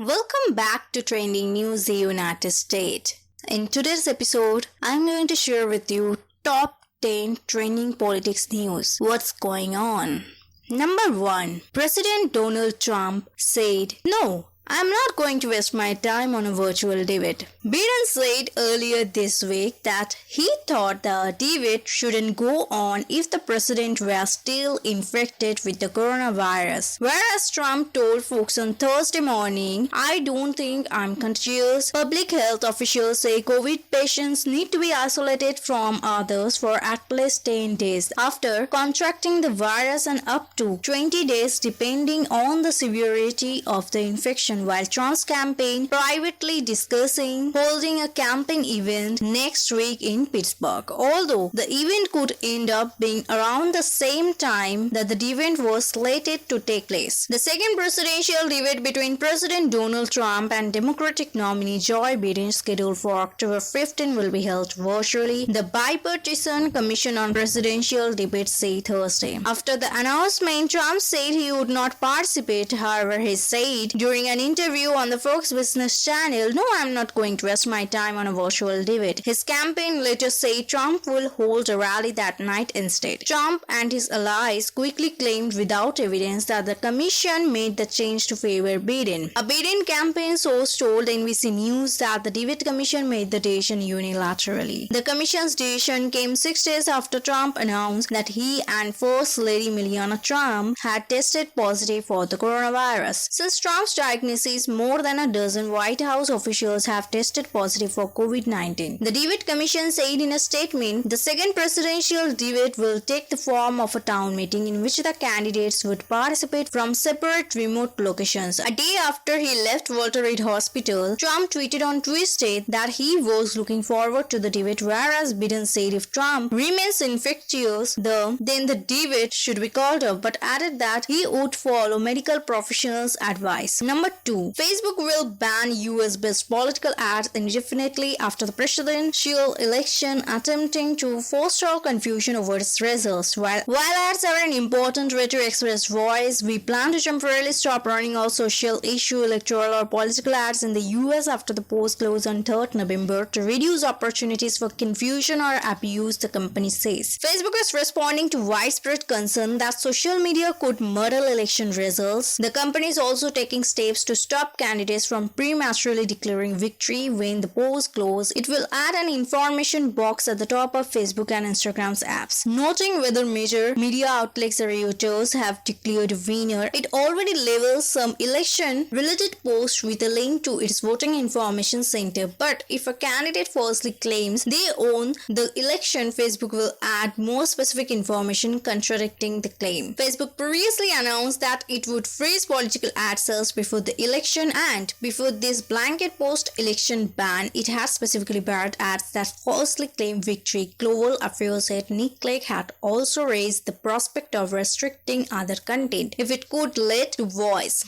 Welcome back to Trending News the United States. In today's episode, I'm going to share with you top 10 trending politics news. What's going on? Number 1. President Donald Trump said, "No, I'm not going to waste my time on a virtual debate." Biden said earlier this week that he thought the debate shouldn't go on if the president was still infected with the coronavirus. Whereas Trump told folks on Thursday morning, "I don't think I'm contagious." Public health officials say COVID patients need to be isolated from others for at least 10 days after contracting the virus and up to 20 days depending on the severity of the infection. While Trump's campaign privately discussing holding a campaign event next week in Pittsburgh, although the event could end up being around the same time that the event was slated to take place. The second presidential debate between President Donald Trump and Democratic nominee Joe Biden, scheduled for October 15, will be held virtually, the Bipartisan Commission on Presidential Debates said Thursday. After the announcement, Trump said he would not participate. However, he said during an interview on the Fox Business Channel, "No, I'm not going to waste my time on a virtual debate." His campaign later said Trump will hold a rally that night instead. Trump and his allies quickly claimed without evidence that the commission made the change to favor Biden. A Biden campaign source told NBC News that the debate commission made the decision unilaterally. The commission's decision came 6 days after Trump announced that he and First Lady Melania Trump had tested positive for the coronavirus. Since Trump's diagnosis, more than a dozen White House officials have tested positive for COVID-19. The debate commission said in a statement, the second presidential debate will take the form of a town meeting in which the candidates would participate from separate remote locations. A day after he left Walter Reed Hospital, Trump tweeted on Tuesday that he was looking forward to the debate, whereas Biden said if Trump remains infectious, then the debate should be called up, but added that he would follow medical professionals' advice. Number 2. Facebook will ban US-based political ads indefinitely after the presidential election, attempting to forestall confusion over its results. While ads are an important way to express voice, we plan to temporarily stop running all social issue, electoral or political ads in the US after the polls close on 3rd November to reduce opportunities for confusion or abuse, the company says. Facebook is responding to widespread concern that social media could muddle election results. The company is also taking steps to stop candidates from prematurely declaring victory when the polls close. It will add an information box at the top of Facebook and Instagram's apps, noting whether major media outlets or Reuters have declared a winner. It already labels some election-related posts with a link to its voting information center, but if a candidate falsely claims they own the election, Facebook will add more specific information contradicting the claim. Facebook previously announced that it would freeze political ad sales before the election, and before this blanket post-election ban, it had specifically barred ads that falsely claim victory. Global Affairs head Nick Clegg had also raised the prospect of restricting other content if it could lead to voice.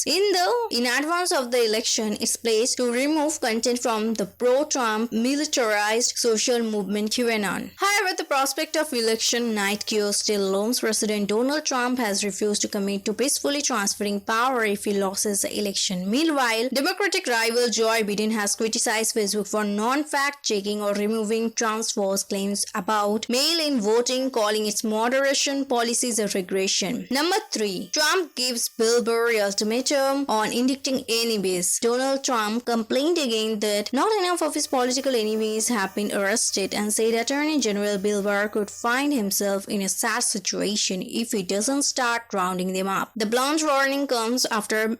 In advance of the election, it's pledged to remove content from the pro-Trump militarized social movement QAnon. However, the prospect of election night chaos still looms. President Donald Trump has refused to commit to peacefully transferring power if he loses the election. Meanwhile, Democratic rival Joe Biden has criticized Facebook for non-fact-checking or removing Trump's false claims about mail-in voting, calling its moderation policies a regression. Number 3. Trump gives Bill Barr ultimatum on indicting enemies. Donald Trump complained again that not enough of his political enemies have been arrested and said Attorney General Bill Barr could find himself in a sad situation if he doesn't start rounding them up. The blunt warning comes after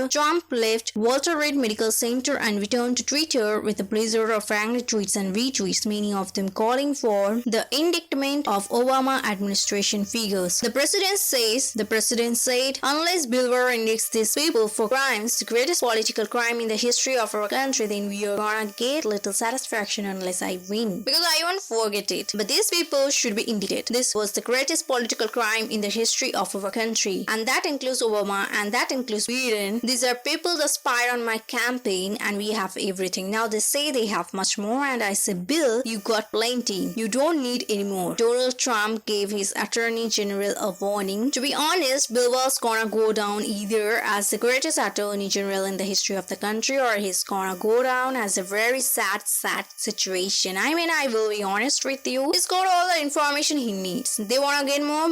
Trump left Walter Reed Medical Center and returned to Twitter with a blizzard of angry tweets and retweets, many of them calling for the indictment of Obama administration figures. The president said, "Unless Bill Barr indicts these people for crimes, the greatest political crime in the history of our country, then we are gonna get little satisfaction unless I win. Because I won't forget it. But these people should be indicted. This was the greatest political crime in the history of our country, and that that includes Obama, and that includes Biden. These are people that spy on my campaign, and we have everything. Now they say they have much more, and I say, Bill, you got plenty. You don't need any more. Donald Trump gave his Attorney General a warning. To be honest, Bill was gonna go down either as the greatest Attorney General in the history of the country, or he's gonna go down as a very sad situation. I mean, I will be honest with you. He's got all the information he needs. They wanna get more.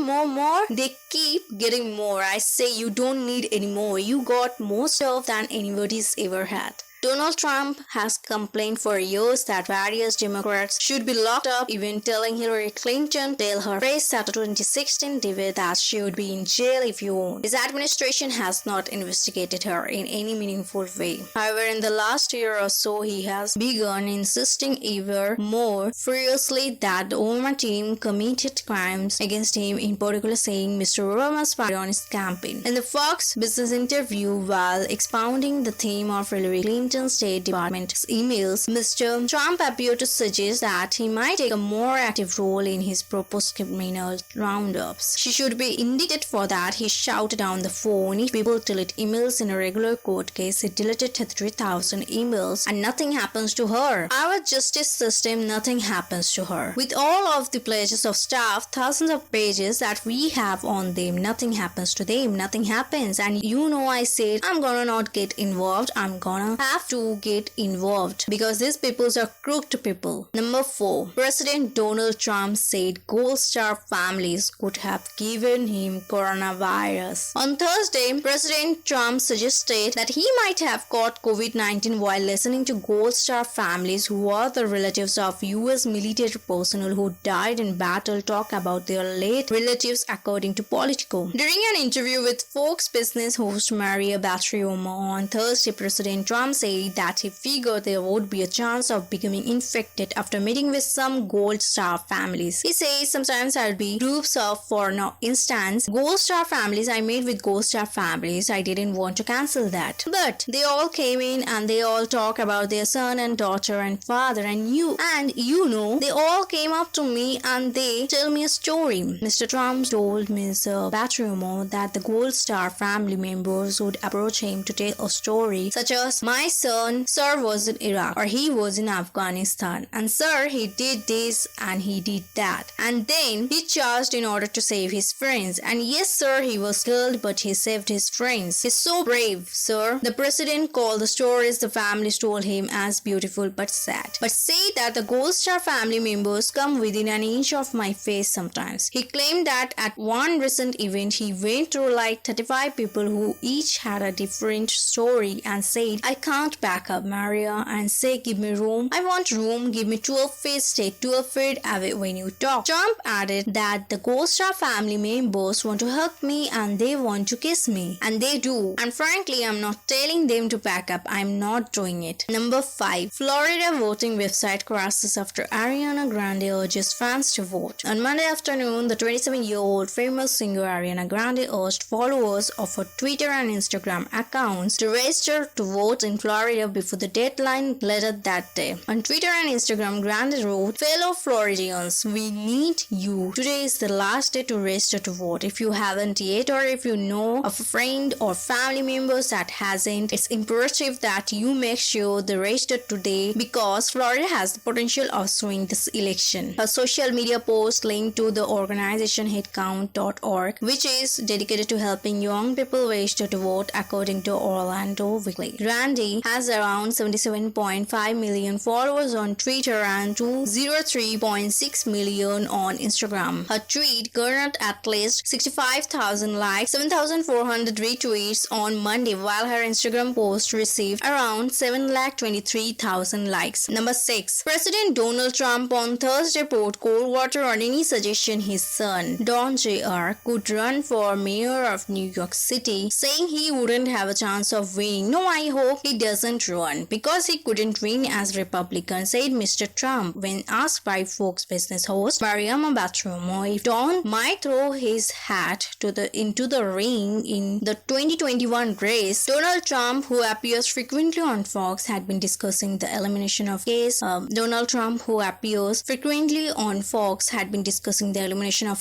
They keep getting more. I say you don't need any more. You got more stuff than anybody's ever had. Donald Trump has complained for years that various Democrats should be locked up, even telling Hillary Clinton tell her press at a 2016 debate that she would be in jail if you won. His administration has not investigated her in any meaningful way. However, in the last year or so, he has begun insisting ever more furiously that the Obama team committed crimes against him, in particular saying Mr. Obama spied on his campaign. In the Fox Business interview, while expounding the theme of Hillary Clinton State Department's emails, Mr. Trump appeared to suggest that he might take a more active role in his proposed criminal roundups. She should be indicted for that, he shouted down the phone. If people delete emails in a regular court case, he deleted 33,000 emails and nothing happens to her. Our justice system, nothing happens to her. With all of the pledges of staff, thousands of pages that we have on them, nothing happens to them, nothing happens. And you know, I said, I'm gonna not get involved, I'm gonna have to get involved because these people are crooked people. Number 4. President Donald Trump said Gold Star families could have given him coronavirus. On Thursday, President Trump suggested that he might have caught COVID-19 while listening to Gold Star families, who are the relatives of US military personnel who died in battle, talk about their late relatives, according to Politico. During an interview with Fox Business host Maria Bartiromo on Thursday, President Trump said that he figured there would be a chance of becoming infected after meeting with some Gold Star families. He says sometimes I'll be groups of, for now instance, Gold Star families. I met with Gold Star families. I didn't want to cancel that. But they all came in and they all talk about their son and daughter and father and you know, they all came up to me and they tell me a story. Mr. Trump told Ms. Bartiromo that the Gold Star family members would approach him to tell a story such as, my son, sir, was in Iraq, or he was in Afghanistan, and sir, he did this and he did that, and then he charged in order to save his friends, and yes sir, he was killed but he saved his friends. He's so brave, sir. The president called the stories the families told him as beautiful but sad, but said that the Gold Star family members come within an inch of my face sometimes. He claimed that at one recent event he went through like 35 people who each had a different story and said, I can't back up Maria and say, give me room. I want room. Give me 12 feet. Stay 12 feet away when you talk. Trump added that the Gold Star family members want to hug me and they want to kiss me. And they do. And frankly, I'm not telling them to back up. I'm not doing it. Number 5. Florida voting website crashes after Ariana Grande urges fans to vote. On Monday afternoon, the 27-year-old famous singer Ariana Grande urged followers of her Twitter and Instagram accounts to register to vote in Florida before the deadline later that day. On Twitter and Instagram, Grande wrote, fellow Floridians, we need you. Today is the last day to register to vote. If you haven't yet, or if you know of a friend or family members that hasn't, it's imperative that you make sure they register today because Florida has the potential of swinging this election. A social media post linked to the organization headcount.org, which is dedicated to helping young people register to vote, according to Orlando Weekly. Grande has around 77.5 million followers on Twitter and 203.6 million on Instagram. Her tweet garnered at least 65,000 likes, 7,400 retweets on Monday, while her Instagram post received around 7,23,000 likes. Number 6. President Donald Trump on Thursday poured cold water on any suggestion his son, Don Jr., could run for mayor of New York City, saying he wouldn't have a chance of winning. No, I hope he does doesn't run because he couldn't win as Republican, said Mr. Trump when asked by Fox Business host Mariama Batromo if Don might throw his hat into the ring in the 2021 race. Donald Trump, who appears frequently on Fox, had been discussing the elimination of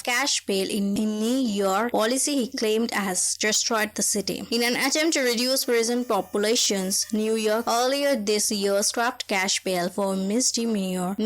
cash bail in New York policy he claimed has destroyed the city. In an attempt to reduce prison populations, New York earlier this year scrapped cash bail for misdemeanor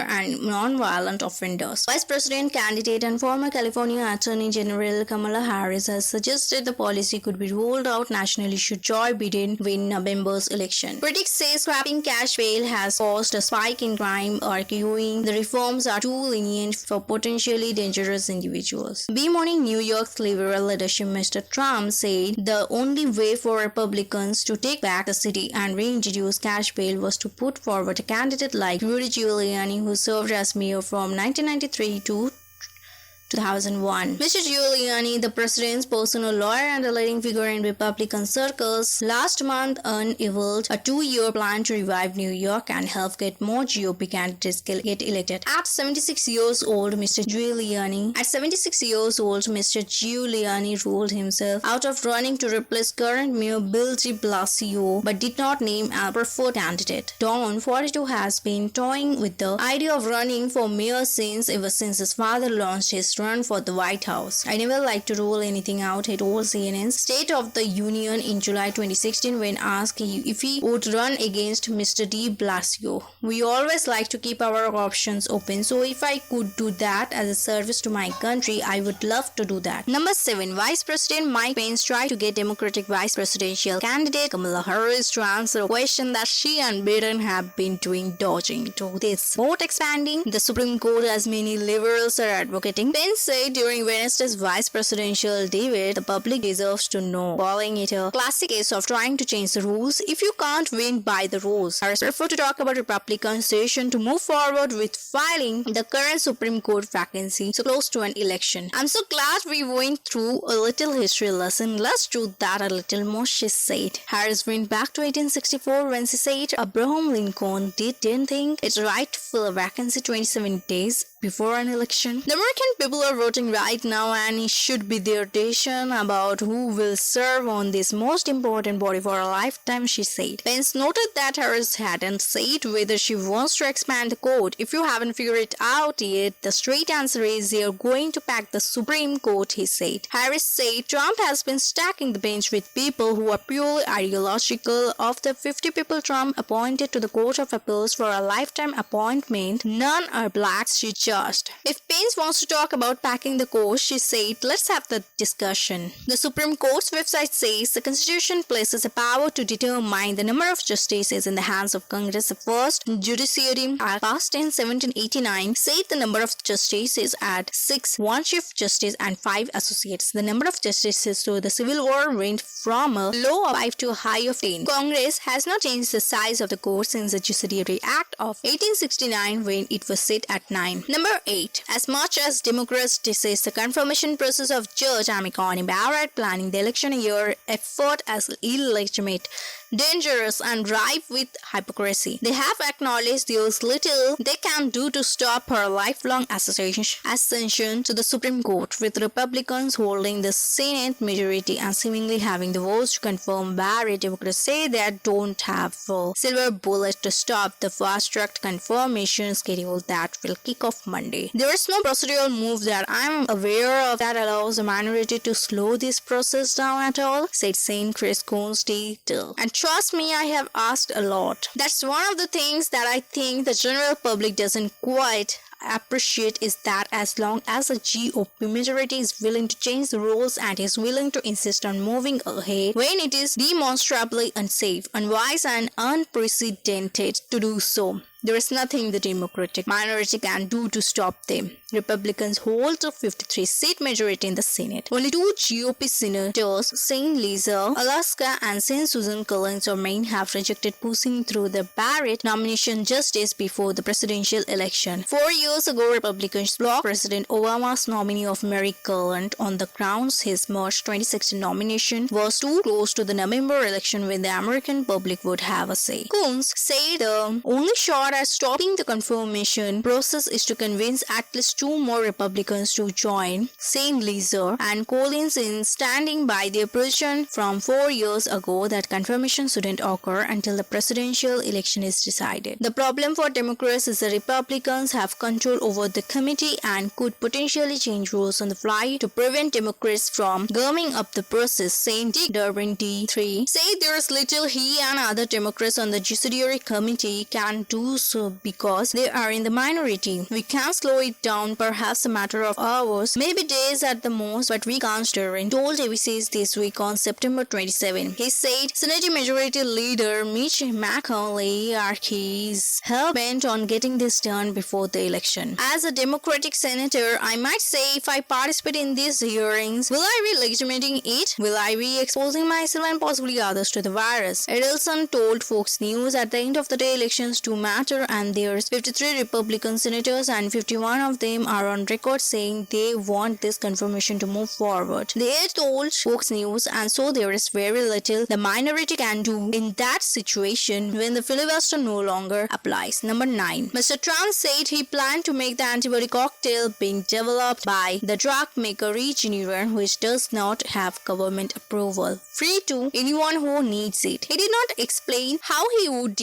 and non-violent offenders. Vice President candidate and former California Attorney General Kamala Harris has suggested the policy could be rolled out nationally should Joe Biden win November's election. Critics say scrapping cash bail has caused a spike in crime, arguing the reforms are too lenient for potentially dangerous individuals. Bemoaning New York's liberal leadership, Mr. Trump said the only way for Republicans to take back the city and reintroduce cash bail was to put forward a candidate like Rudy Giuliani, who served as mayor from 1993 to 2001. Mr. Giuliani, the president's personal lawyer and a leading figure in Republican circles, last month unveiled a 2-year plan to revive New York and help get more GOP candidates get elected. At 76 years old, Mr. Giuliani ruled himself out of running to replace current Mayor Bill de Blasio, but did not name a preferred candidate. Don, 42, has been toying with the idea of running for mayor ever since his father launched his run for the White House. I never like to rule anything out, he told CNN's State of the Union in July 2016 when asked if he would run against Mr. de Blasio. We always like to keep our options open, so if I could do that as a service to my country, I would love to do that. Number 7. Vice President Mike Pence tried to get Democratic Vice Presidential candidate Kamala Harris to answer a question that she and Biden have been dodging. To this vote expanding the Supreme Court, as many liberals are advocating. Pence said during Wednesday's vice presidential debate, the public deserves to know, calling it a classic case of trying to change the rules if you can't win by the rules. Harris preferred to talk about Republicans' decision to move forward with filing the current Supreme Court vacancy so close to an election. I'm so glad we went through a little history lesson. Let's do that a little more, she said. Harris went back to 1864 when she said Abraham Lincoln didn't think it's right to fill a vacancy 27 days before an election. The American people are voting right now, and it should be their decision about who will serve on this most important body for a lifetime, she said. Pence noted that Harris hadn't said whether she wants to expand the court. If you haven't figured it out yet, the straight answer is they're going to pack the Supreme Court, he said. Harris said Trump has been stacking the bench with people who are purely ideological. Of the 50 people Trump appointed to the Court of Appeals for a lifetime appointment, none are blacks, she judged. If Pence wants to talk about packing the court, she said, let's have the discussion. The Supreme Court's website says the Constitution places a power to determine the number of justices in the hands of Congress. The first Judiciary Act passed in 1789 said the number of justices at 6, 1 chief justice and 5 associates. The number of justices through the Civil War went from a low of 5 to a high of 10. Congress has not changed the size of the court since the Judiciary Act of 1869 when it was set at 9. Number 8. As much as Democrats diss the confirmation process of Judge Amy Coney Barrett, planning the election year effort as illegitimate, dangerous and rife with hypocrisy, they have acknowledged there is little they can do to stop her lifelong ascension to the Supreme Court, with Republicans holding the Senate majority and seemingly having the votes to confirm Barrett. Democrats say they don't have a silver bullet to stop the fast-tracked confirmation schedule that will kick off Monday. There is no procedural move that I'm aware of that allows the minority to slow this process down at all, said St. Chris Coons Detail. And trust me, I have asked a lot. That's one of the things that I think the general public doesn't quite appreciate, is that as long as the GOP majority is willing to change the rules and is willing to insist on moving ahead when it is demonstrably unsafe, unwise and unprecedented to do so, there is nothing the Democratic minority can do to stop them. Republicans hold a 53-seat majority in the Senate. Only two GOP senators, St. Lisa, Alaska and St. Susan Collins or Maine have rejected pushing through the Barrett nomination just days before the presidential election. 4 years ago, Republicans blocked President Obama's nominee of Mary Garland on the grounds his March 2016 nomination was too close to the November election when the American public would have a say. Coons said the only shot at stopping the confirmation process is to convince at least two more Republicans to join St. Lisa and Collins in standing by their position from 4 years ago that confirmation shouldn't occur until the presidential election is decided. The problem for Democrats is the Republicans have control over the committee and could potentially change rules on the fly to prevent Democrats from gumming up the process. St. Dick Durbin D3 said there is little he and other Democrats on the Judiciary Committee can do so because they are in the minority. We can slow it down, perhaps a matter of hours, maybe days at the most, but we can't stir in, told ABC's This Week on September 27. He said Senate Majority Leader Mitch McConnell is hell-bent on getting this done before the election. As a Democratic senator, I might say if I participate in these hearings, will I be legitimating it? Will I be exposing myself and possibly others to the virus? Edelson told Fox News at the end of the day elections do matter and there's 53 Republican senators and 51 of them are on record saying they want this confirmation to move forward. They told Fox News, and so there is very little the minority can do in that situation when the filibuster no longer applies. Number 9. Mr. Trump said he planned to make the antibody cocktail being developed by the drug maker Regeneron, which does not have government approval, free to anyone who needs it. He did not explain how he would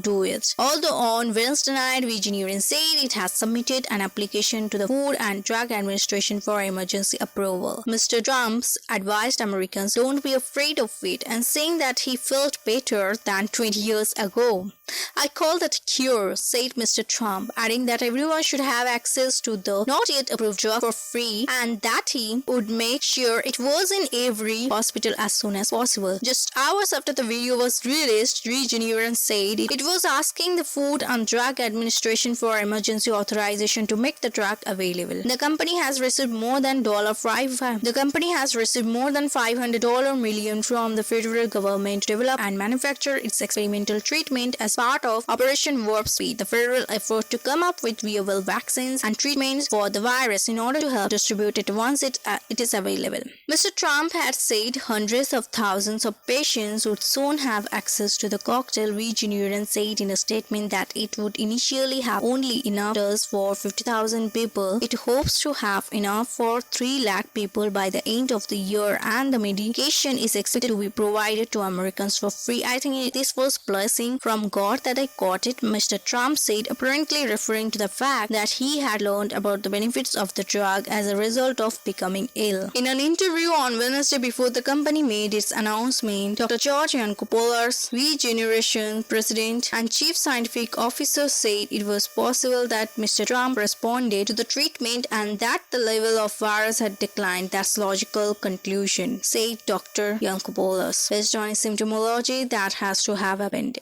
do it. Although on Wednesday night, Regeneron said it has submitted an application to the Food and Drug Administration for emergency approval. Mr. Trump advised Americans don't be afraid of it and saying that he felt better than 20 years ago. I call that a cure, said Mr. Trump, adding that everyone should have access to the not yet approved drug for free and that he would make sure it was in every hospital as soon as possible. Just hours after the video was released, Regeneron said it was asking the Food and Drug Administration for emergency authorization to make the drug available. The company has received more than $500 million from the federal government to develop and manufacture its experimental treatment as part of Operation Warp Speed, the federal effort to come up with viable vaccines and treatments for the virus in order to help distribute it once it is available. Mr. Trump had said hundreds of thousands of patients would soon have access to the cocktail. Regeneron said in a statement that it would initially have only enough doses for 50,000 people. It hopes to have enough for 3 lakh people by the end of the year, and the medication is expected to be provided to Americans for free. I think this was blessing from God that I got it, Mr. Trump said, apparently referring to the fact that he had learned about the benefits of the drug as a result of becoming ill. In an interview on Wednesday before the company made its announcement, Dr. George Yancopoulos, Regeneration President and Chief Scientific Officer, said it was possible that Mr. Trump responded to the treatment and that the level of virus had declined. That's logical conclusion, said Dr. Yancopoulos. Based on symptomology, that has to have happened.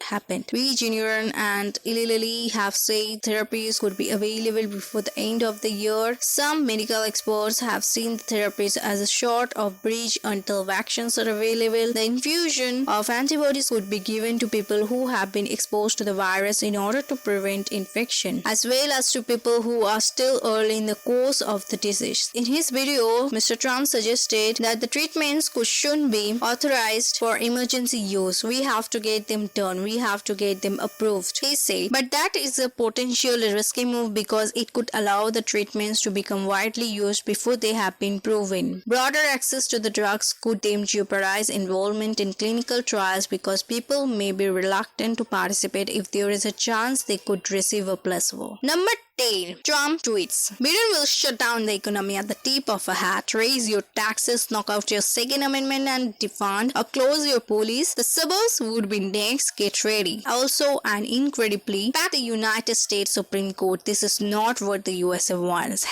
Regeneron and Eli Lilly have said therapies could be available before the end of the year. Some medical experts have seen the therapies as a sort of bridge until vaccines are available. The infusion of antibodies could be given to people who have been exposed to the virus in order to prevent infection, as well as to people who are still early in the course of the disease. In his video, Mr. Trump suggested that the treatments shouldn't be authorized for emergency use. We have to get them done. We have to get them approved, he said. But that is a potentially risky move because it could allow the treatments to become widely used before they have been proven. Broader access to the drugs could then jeopardize involvement in clinical trials because people may be reluctant to participate if there is a chance they could receive a placebo. Number 10. Trump tweets, Biden will shut down the economy at the tip of a hat, raise your taxes, knock out your Second Amendment and defund or close your police. The suburbs would be next, get ready. Also, and incredibly, at the United States Supreme Court, this is not what the USA wants.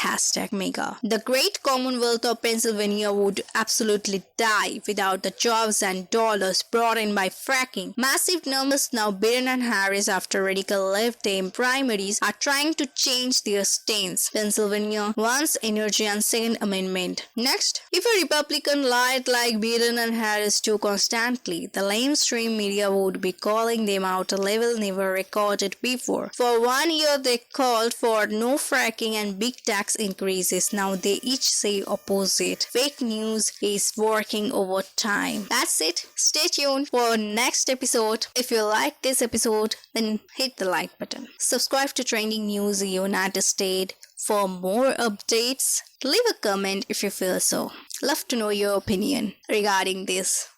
#mega. The great Commonwealth of Pennsylvania would absolutely die without the jobs and dollars brought in by fracking. Massive numbers now Biden and Harris after radical left-aim primaries are trying to change change their stance. Pennsylvania wants energy and Second Amendment. Next, if a Republican lied like Biden and Harris do constantly, the mainstream media would be calling them out a level never recorded before. For 1 year, they called for no fracking and big tax increases. Now they each say opposite. Fake news is working overtime. That's it. Stay tuned for next episode. If you like this episode, then hit the like button. Subscribe to Trending News United States for more updates. Leave a comment if you feel so. Love to know your opinion regarding this.